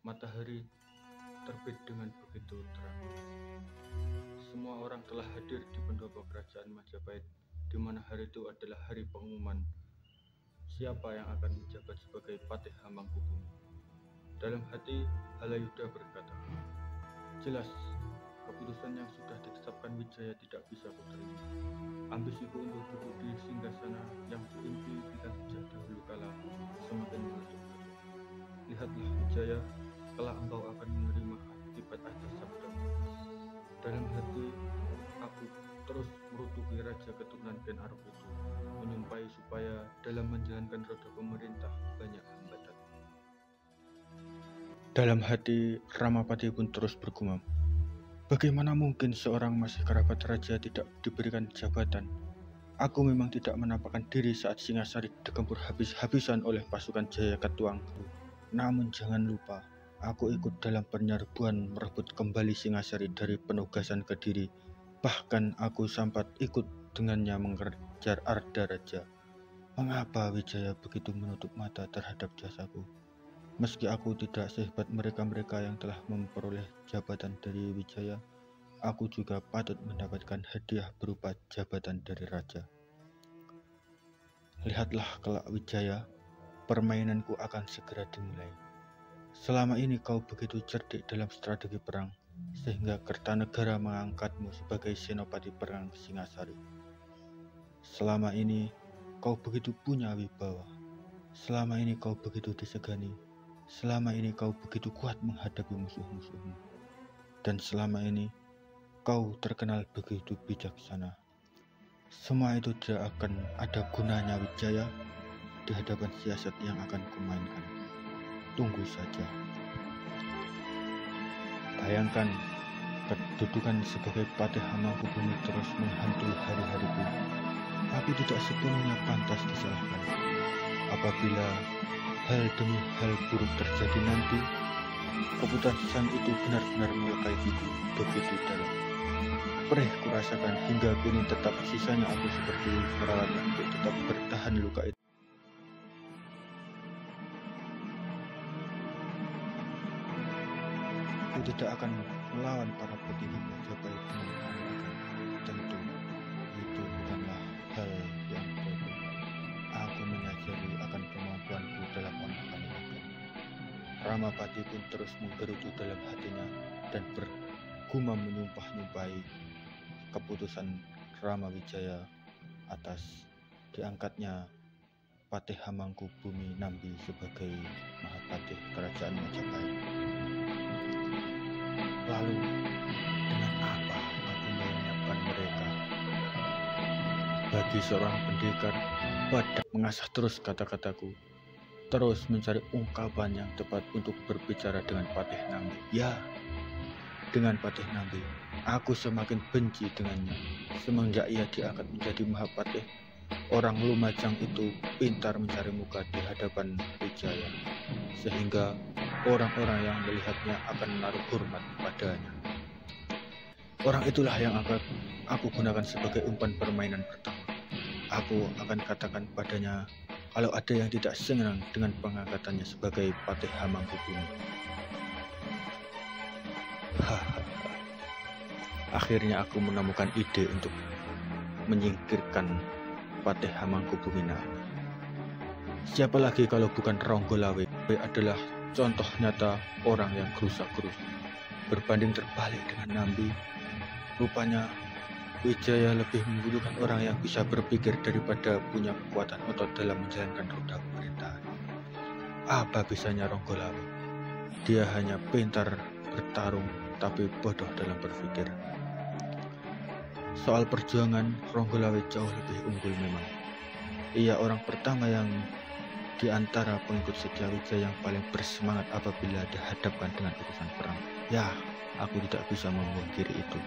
Matahari terbit dengan begitu terang. Semua orang telah hadir di pendopo kerajaan Majapahit, di mana hari itu adalah hari pengumuman siapa yang akan menjabat sebagai Patih Hamangkubumi. Dalam hati, Halayudha berkata, jelas, keputusan yang sudah ditetapkan Wijaya tidak bisa kuterima. Ambisiku untuk duduk di singgasana yang diimpi-impikan sejak dahulu kala semakin meletup-letup. Lihatlah Wijaya, kelak engkau akan menerima akibat atas sabdamu. Dalam hati, aku terus merutuki Raja Keturunan Ken Arok itu, menyumpahi supaya dalam menjalankan roda pemerintah banyak hambatan. Dalam hati, Ramapati pun terus bergumam, bagaimana mungkin seorang masih kerabat raja tidak diberikan jabatan? Aku memang tidak menampakkan diri saat Singasari digempur habis-habisan oleh pasukan Jaya Katuang. Namun jangan lupa, aku ikut dalam penyerbuan merebut kembali Singasari dari penugasan Kediri. Bahkan aku sempat ikut dengannya mengejar Arda Raja. Mengapa Wijaya begitu menutup mata terhadap jasaku? Meski aku tidak sehebat mereka-mereka yang telah memperoleh jabatan dari Wijaya, aku juga patut mendapatkan hadiah berupa jabatan dari raja. Lihatlah kelak Wijaya, permainanku akan segera dimulai. Selama ini kau begitu cerdik dalam strategi perang, sehingga Kertanegara mengangkatmu sebagai senopati perang Singasari. Selama ini kau begitu punya wibawa. Selama ini kau begitu disegani. Selama ini kau begitu kuat menghadapi musuh-musuhmu. Dan selama ini kau terkenal begitu bijaksana. Semua itu tidak akan ada gunanya Wijaya di hadapan siasat yang akan kumainkan. Tunggu saja. Bayangkan, kedudukan sebagai Patih Hamangkubumi terus menghantui hari-hariku. Aku tidak sepenuhnya pantas disalahkan. Apabila hal demi hal buruk terjadi nanti, keputusan itu benar-benar melukai hidupku begitu dalam. Perih kurasakan hingga kini tetap sisanya aku seperti merawatnya untuk tetap bertahan luka itu. Aku tidak akan melawan para petinggi Majapahit dengan amarga. Tentu itu bukanlah hal yang bodoh. Aku menyadari akan kemampuanku dalam melakukan itu. Ramapati pun terus menggerutu dalam hatinya dan bergumam menyumpah-nyumpahi keputusan Ramawijaya atas diangkatnya Patih Hamangkubumi Nambi sebagai Mahapatih Kerajaan Majapahit. Lalu, dengan apa aku menyiapkan mereka? Bagi seorang pendekar, Badak mengasah terus kata-kataku, terus mencari ungkapan yang tepat untuk berbicara dengan Patih Nambi. Ya, dengan Patih Nambi, aku semakin benci dengannya. Semenjak ia diangkat menjadi Mahapatih, orang Lumajang itu pintar mencari muka di hadapan Wijaya, sehingga orang-orang yang melihatnya akan menaruh hormat padanya. Orang itulah yang akan aku gunakan sebagai umpan permainan pertama. Aku akan katakan padanya kalau ada yang tidak senang dengan pengangkatannya sebagai Patih Hamangkubumi. Akhirnya aku menemukan ide untuk menyingkirkan Patih Hamangkubumi Nambi. Siapa lagi kalau bukan Ronggolawe adalah contoh nyata orang yang gerusak-gerusuk. Berbanding terbalik dengan Nambi, rupanya Wijaya lebih membutuhkan orang yang bisa berpikir daripada punya kekuatan otot dalam menjalankan roda pemerintahan. Apa bisanya Ronggolawe? Dia hanya pintar bertarung tapi bodoh dalam berpikir. Soal perjuangan, Ronggolawe jauh lebih unggul memang. Ia orang pertama yang di antara pengikut setia Wijaya yang paling bersemangat apabila dihadapkan dengan urusan perang. Ya, aku tidak bisa memungkiri itu.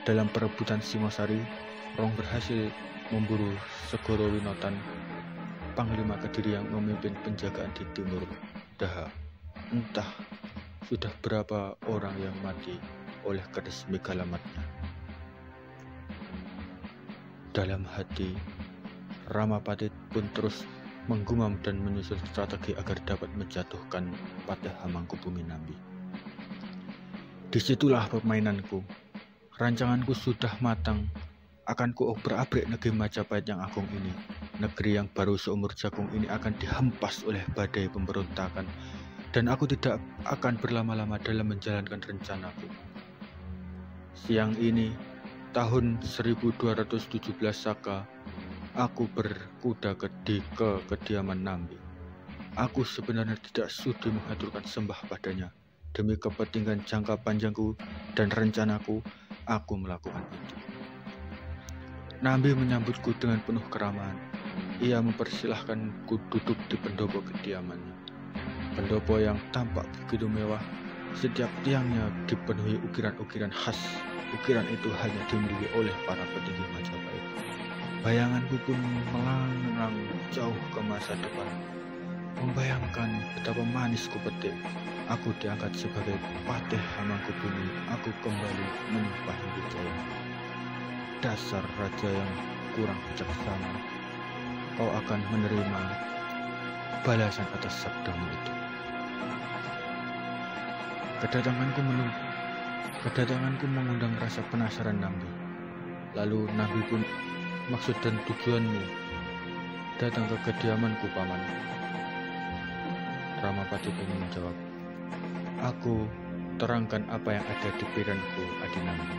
Dalam perebutan Singosari, Rong berhasil memburu Segoro Winotan, Panglima Kediri yang memimpin penjagaan di timur Daha. Entah sudah berapa orang yang mati oleh keris megalamatnya. Dalam hati, Ramapati pun terus menggumam dan menyusun strategi agar dapat menjatuhkan Patih Hamangkubumi Nambi. Disitulah permainanku. Rancanganku sudah matang. Akan kuobrak-abrik negeri Majapahit yang agung ini. Negeri yang baru seumur jagung ini akan dihempas oleh badai pemberontakan. Dan aku tidak akan berlama-lama dalam menjalankan rencanaku. Siang ini, tahun 1217 Saka, aku berkuda ke kediaman Nambi. Aku sebenarnya tidak sudi mengaturkan sembah padanya. Demi kepentingan jangka panjangku dan rencanaku, aku melakukan itu. Nambi menyambutku dengan penuh keramahan. Ia mempersilahkanku duduk di pendopo kediamannya. Pendopo yang tampak begitu mewah, setiap tiangnya dipenuhi ukiran-ukiran khas. Ukiran itu hanya dimiliki oleh para petinggi Majapahit. Bayanganku pun melanglang jauh ke masa depan. Membayangkan betapa manis kupetik. Aku diangkat sebagai Patih Hamangkubumi. Aku kembali menyumpahi Wijaya. Dasar raja yang kurang bijaksana. Kau akan menerima balasan atas sabdamu itu. Kedatanganku mengundang rasa penasaran Nambi. Lalu Nambi pun, maksud dan tujuanmu datang ke kediamanku, Paman? Ramapati pun menjawab, aku terangkan apa yang ada di pikiranku, Adi Nambi.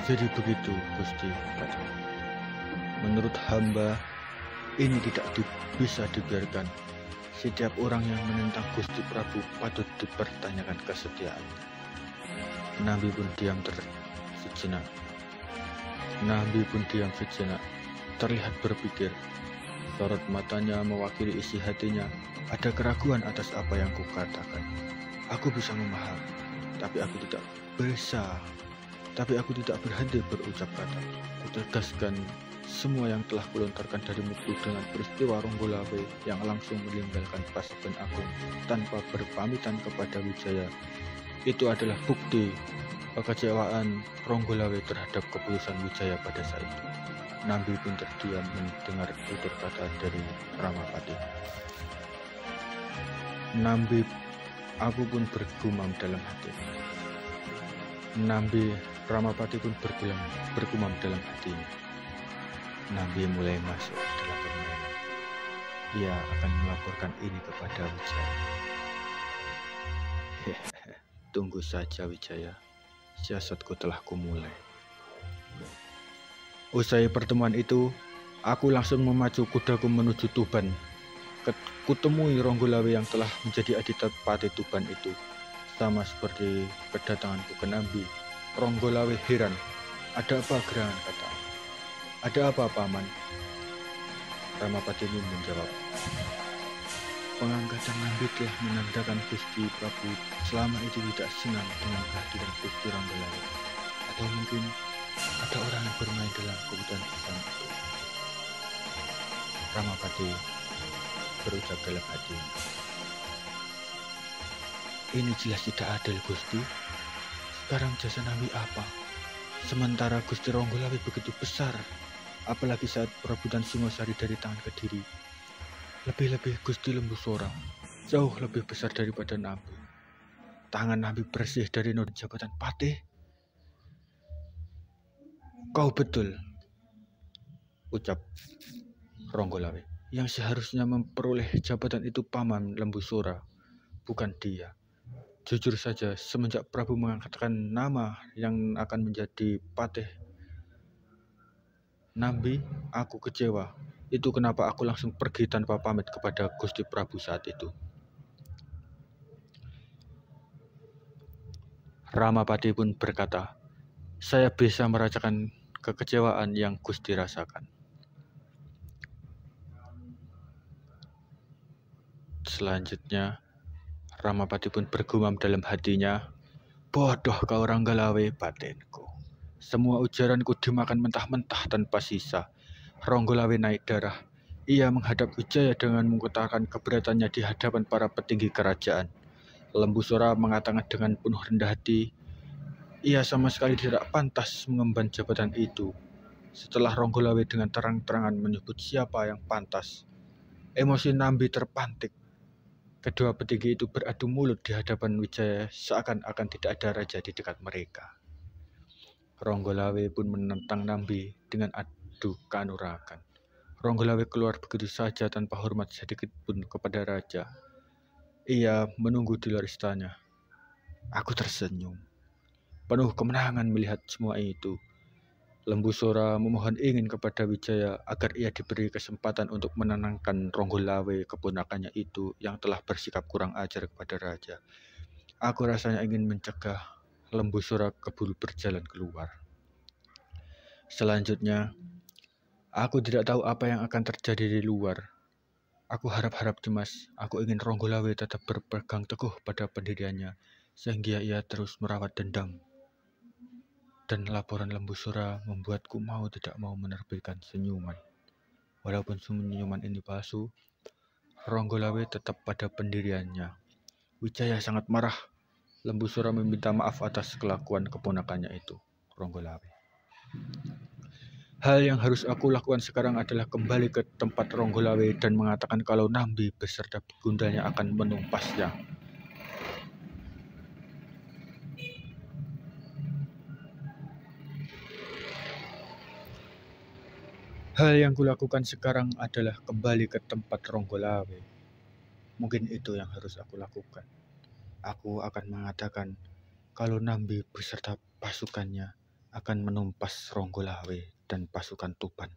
Jadi begitu, Gusti, kata. Menurut hamba, ini tidak bisa dibiarkan. Setiap orang yang menentang Gusti Prabu patut dipertanyakan kesetiaannya. Nambi pun diam sejenak. Terlihat berpikir. Sorot matanya mewakili isi hatinya. Ada keraguan atas apa yang kukatakan. Aku bisa memahami, tapi aku tidak berhenti berucap kata. Kutegaskan semua yang telah kulontarkan dari mutu dengan peristiwa Ronggolawe yang langsung meninggalkan Paseban Agung tanpa berpamitan kepada Wijaya. Itu adalah bukti kekecewaan Ronggolawe terhadap keputusan Wijaya pada saat itu. Nambi pun terdiam mendengar tutur kata dari Ramapati. Aku pun bergumam dalam hati. Ramapati pun bergumam dalam hatinya. Nambi mulai masuk dalam permainan. Ia akan melaporkan ini kepada Wijaya. Tunggu saja, Wijaya. Siasatku telah kumulai. Usai pertemuan itu, aku langsung memacu kudaku menuju Tuban. Kutemui Ronggolawe yang telah menjadi adipati Tuban itu. Sama seperti kedatanganku ke Nambi, Ronggolawe heran. Ada apa gerangan, kata. Ada apa, Paman? Ramapati menjawab. Pengangkatan Nambi telah menandakan Gusti Prabu selama itu tidak senang dengan kehadiran Gusti Ronggolawe. Atau mungkin ada orang yang bermain dalam kebutuhan bersama itu. Ramapati berucap dalam hati. Ini jelas tidak adil, Gusti. Sekarang jasa Nambi apa? Sementara Gusti Ronggolawe begitu besar. Apalagi saat perebutan Singosari dari tangan Kediri. Lebih-lebih Gusti Lembusora jauh lebih besar daripada Nambi. Tangan Nambi bersih dari noda jabatan Patih. Kau betul, ucap Ronggolawe. Yang seharusnya memperoleh jabatan itu Paman Lembusora, bukan dia. Jujur saja, semenjak Prabu mengangkatkan nama yang akan menjadi Patih Nambi, aku kecewa. Itu kenapa aku langsung pergi tanpa pamit kepada Gusti Prabu saat itu. Ramapati pun berkata, saya bisa merasakan kekecewaan yang Gusti rasakan. Selanjutnya, Ramapati pun bergumam dalam hatinya, bodoh kau Ronggolawe, batinku. Semua ujaranku dimakan mentah-mentah tanpa sisa. Ronggolawe naik darah. Ia menghadap Wijaya dengan mengutarakan keberatannya di hadapan para petinggi kerajaan. Lembusora mengatakan dengan penuh rendah hati, ia sama sekali tidak pantas mengemban jabatan itu. Setelah Ronggolawe dengan terang-terangan menyebut siapa yang pantas, emosi Nambi terpantik. Kedua petinggi itu beradu mulut di hadapan Wijaya seakan-akan tidak ada raja di dekat mereka. Ronggolawe pun menentang Nambi dengan adu kanuragan. Ronggolawe keluar begitu saja tanpa hormat sedikit pun kepada raja. Ia menunggu di luar istana. Aku tersenyum, penuh kemenangan melihat semua itu. Lembu Sora memohon ingin kepada Wijaya agar ia diberi kesempatan untuk menenangkan Ronggolawe keponakannya itu yang telah bersikap kurang ajar kepada raja. Aku rasanya ingin mencegah Lembu Sora keburu berjalan keluar. Selanjutnya, aku tidak tahu apa yang akan terjadi di luar. Aku harap-harap cemas. Aku ingin Ronggolawe tetap berpegang teguh pada pendiriannya, sehingga ia terus merawat dendam. Dan laporan Lembu Sora membuatku mau tidak mau menerbitkan senyuman. Walaupun senyuman ini palsu, Ronggolawe tetap pada pendiriannya. Wijaya sangat marah. Lembu Sora meminta maaf atas kelakuan keponakannya itu, Ronggolawe. Hal yang harus aku lakukan sekarang adalah kembali ke tempat Ronggolawe dan mengatakan kalau Nambi beserta begundalnya akan menumpasnya. Hal yang kulakukan sekarang adalah kembali ke tempat Ronggolawe. Mungkin itu yang harus aku lakukan. Aku akan mengatakan kalau Nambi beserta pasukannya akan menumpas Ronggolawe dan pasukan Tuban.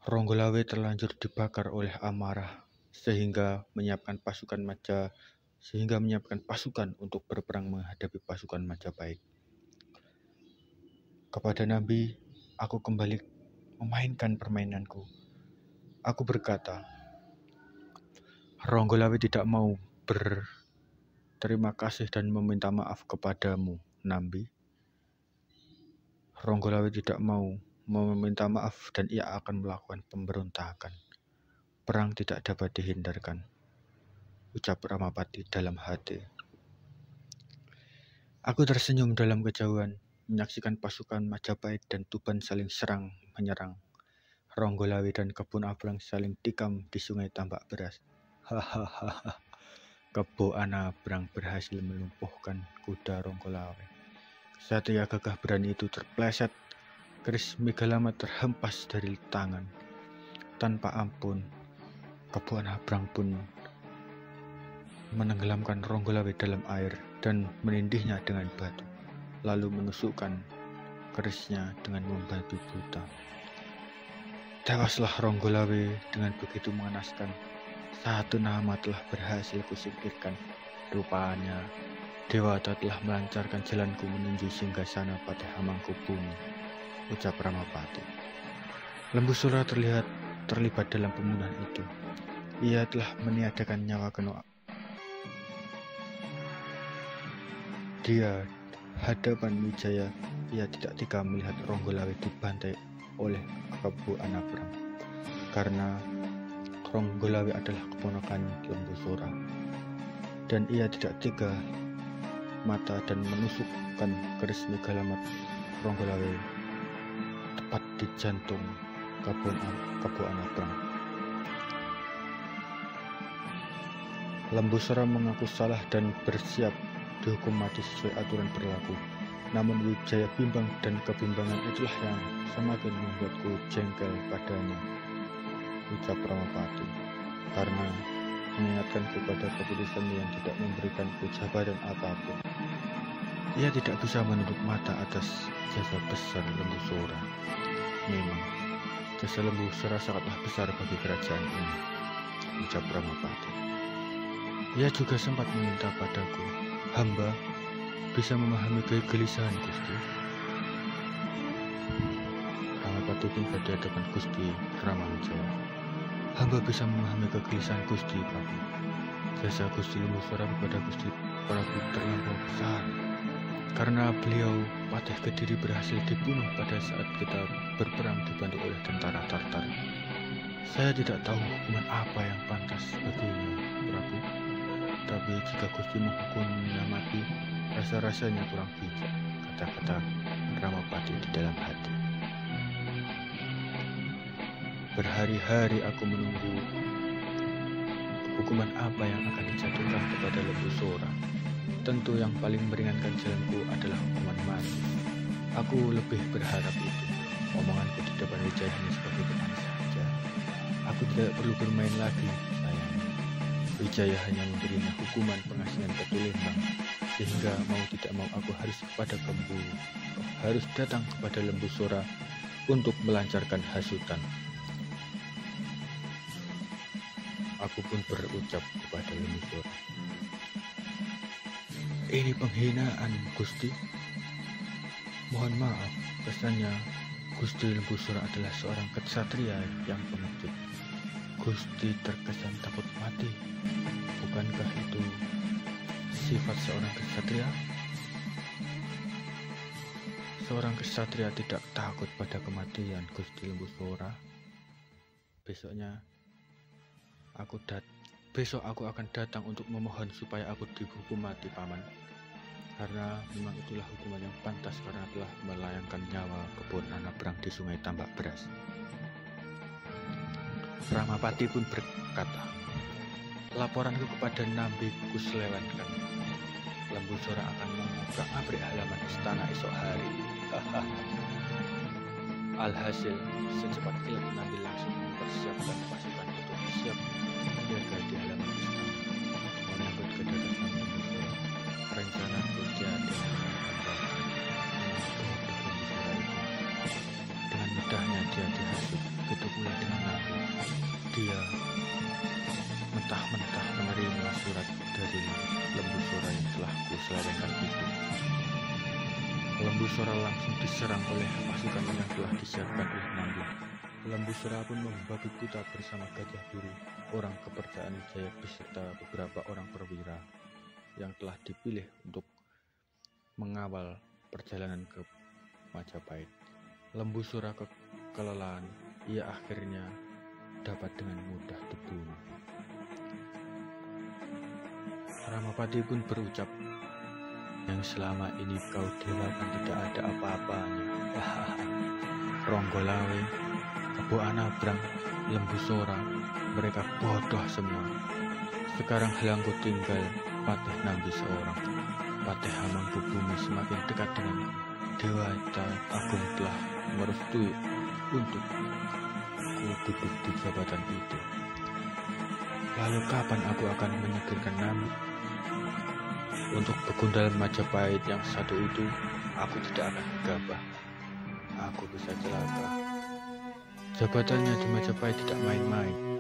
Ronggolawe terlanjur dibakar oleh amarah sehingga menyiapkan pasukan untuk berperang menghadapi pasukan Majapahit. Kepada Nambi, aku kembali memainkan permainanku. Aku berkata, Ronggolawe tidak mau berterima kasih dan meminta maaf kepadamu, Nambi. Ronggolawe tidak mau meminta maaf dan ia akan melakukan pemberontakan. Perang tidak dapat dihindarkan, ucap Ramapati dalam hati. Aku tersenyum dalam kejauhan, menyaksikan pasukan Majapahit dan Tuban saling serang menyerang. Ronggolawe dan Kebon Abrang saling tikam di sungai tambak beras. Hahaha. Kebo Anabrang berhasil melumpuhkan kuda Ronggolawe. Satria gagah berani itu terpleset, keris Megalama terhempas dari tangan. Tanpa ampun, Kebo Anabrang pun menenggelamkan Ronggolawe dalam air dan menindihnya dengan batu, lalu menusukkan kerisnya dengan membabi buta. Tewaslah Ronggolawe dengan begitu mengenaskan. Satu nama telah berhasil kusingkirkan. Rupanya Dewata telah melancarkan jalanku menuju singgasana Patih Hamangkubumi, ucap Ramapati. Lembu Sora terlibat dalam pembunuhan itu. Ia telah meniadakan nyawa Keno. Dia hadapan Wijaya, ia tidak tega melihat Ronggolawe dibantai oleh Kebo Anabrang, karena Ronggolawe adalah keponakan Lembu Sora, dan ia tidak tega mata dan menusukkan keris Megalama Ronggolawe tepat di jantung Kebo Anabrang. Lembu Sora mengaku salah dan bersiap dihukum mati sesuai aturan berlaku. Namun Wijaya bimbang dan kebimbangan itulah yang semakin membuatku jengkel padanya, ucap Ramapati, karena mengingatkan kepada keputusan yang tidak memberikanku jabatan apapun. Ia tidak bisa menutup mata atas jasa besar Lembu Sora. Memang, jasa Lembu Sora sangatlah besar bagi kerajaan ini, ucap Ramapati. Ia juga sempat meminta padaku, hamba bisa memahami kegelisahan Gusti. Ramapati tiba di hadapan Gusti Ramawijaya. Hamba bisa memahami kegelisahan Gusti Prabu. Jasa Gusti Lembu Sora kepada Gusti Prabu terlampau besar, karena beliau Patih Kediri berhasil dibunuh pada saat kita berperang dibantu oleh tentara Tartar. Saya tidak tahu hukuman apa yang pantas baginya, Prabu. Tapi jika Gusti menghukumnya mati, rasa-rasanya kurang bijak, kata-kata Ramapati di dalam hati. Berhari-hari aku menunggu hukuman apa yang akan dijatuhkan kepada Lembu Sora. Tentu yang paling meringankan jalanku adalah hukuman mati. Aku lebih berharap itu. Omonganku di depan Wijaya hanya sebagai teman saja. Aku tidak perlu bermain lagi, sayang. Wijaya hanya memberinya hukuman pengasingan ke Lembang, sehingga mau tidak mau aku harus kepada Gembulu, harus datang kepada Lembu Sora untuk melancarkan hasutan. Aku pun berucap kepada Lembu Sora, "Ini penghinaan, Gusti. Mohon maaf, kesannya Gusti Lembu Sora adalah seorang ksatria yang pengecut. Gusti terkesan takut mati. Bukankah itu sifat seorang ksatria? Seorang ksatria tidak takut pada kematian, Gusti Lembu Sora. Besok aku akan datang untuk memohon supaya aku dihukum mati, Paman. Karena memang itulah hukuman yang pantas karena telah melayangkan nyawa Kepurna Brang di Sungai Tambak Beras." Ramapati pun berkata, "Laporanku kepada Nambi kuselewengkan. Lembu Sora akan mengobrak-abrik halaman istana esok hari." Alhasil, secepat kilat Nambi langsung mempersiapkan pasukan untuk siap menjaga di halaman istana menyambut kedatangan Lembu Sora. Rencanaku jadi dengan mudahnya dia dihasut. Begitu pula dengan Nambi. Dia mentah-mentah menerima surat dari Lembu Sora yang telah kuselewengkan itu. Lembu Sora langsung diserang oleh pasukan yang telah disiapkan oleh Nambi. Lembu Sora pun membagi kuta bersama Gajah Biru, orang kepercayaan Wijaya beserta beberapa orang perwira yang telah dipilih untuk mengawal perjalanan ke Majapahit. Lembu Sora kelelahan, ia akhirnya dapat dengan mudah dibunuh. Ramapati pun berucap, "Yang selama ini kau dewakan tidak ada apa-apanya. Ronggolawe, Kepurna Brang, Lembu Sora, mereka bodoh semua. Sekarang helangku tinggal Patih Nambi seorang. Patih Hamengkubumi semakin dekat dengan Dewata Agung telah merestui untuk duduk di jabatan itu. Lalu kapan aku akan menyingkirkan Nambi? Untuk begundal Majapahit yang satu itu, aku tidak akan gegabah. Aku bisa celaka. Jabatannya di Majapahit tidak main-main.